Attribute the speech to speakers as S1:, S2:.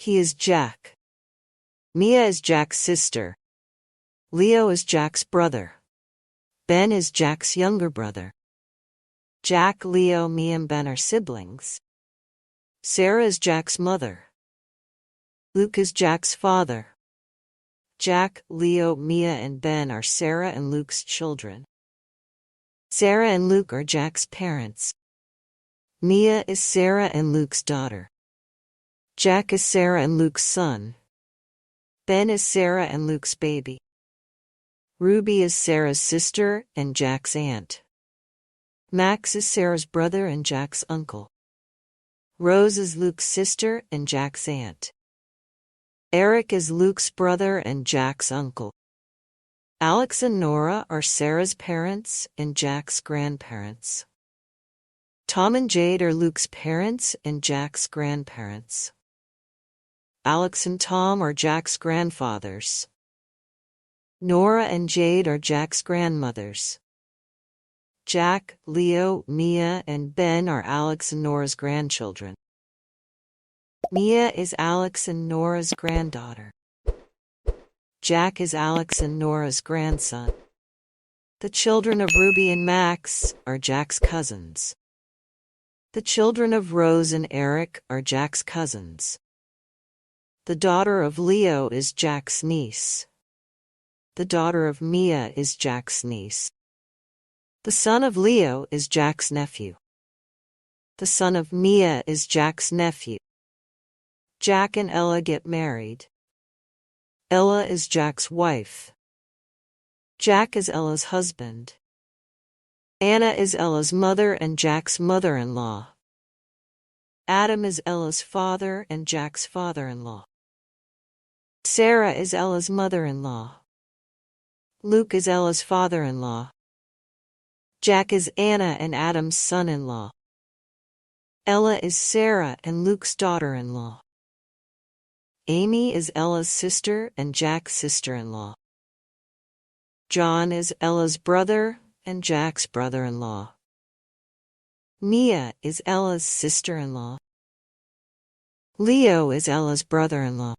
S1: He is Jack. Mia is Jack's sister. Leo is Jack's brother. Ben is Jack's younger brother. Jack, Leo, Mia, and Ben are siblings. Sarah is Jack's mother. Luke is Jack's father. Jack, Leo, Mia, and Ben are Sarah and Luke's children. Sarah and Luke are Jack's parents. Mia is Sarah and Luke's daughter. Jack is Sarah and Luke's son. Ben is Sarah and Luke's baby. Ruby is Sarah's sister and Jack's aunt. Max is Sarah's brother and Jack's uncle. Rose is Luke's sister and Jack's aunt. Eric is Luke's brother and Jack's uncle. Alex and Nora are Sarah's parents and Jack's grandparents. Tom and Jade are Luke's parents and Jack's grandparents. Alex and Tom are Jack's grandfathers. Nora and Jade are Jack's grandmothers. Jack, Leo, Mia, and Ben are Alex and Nora's grandchildren. Mia is Alex and Nora's granddaughter. Jack is Alex and Nora's grandson. The children of Ruby and Max are Jack's cousins. The children of Rose and Eric are Jack's cousins. The daughter of Leo is Jack's niece. The daughter of Mia is Jack's niece. The son of Leo is Jack's nephew. The son of Mia is Jack's nephew. Jack and Ella get married. Ella is Jack's wife. Jack is Ella's husband. Anna is Ella's mother and Jack's mother-in-law. Adam is Ella's father and Jack's father-in-law. Sarah is Ella's mother-in-law. Luke is Ella's father-in-law. Jack is Anna and Adam's son-in-law. Ella is Sarah and Luke's daughter-in-law. Amy is Ella's sister and Jack's sister-in-law. John is Ella's brother and Jack's brother-in-law. Mia is Ella's sister-in-law. Leo is Ella's brother-in-law.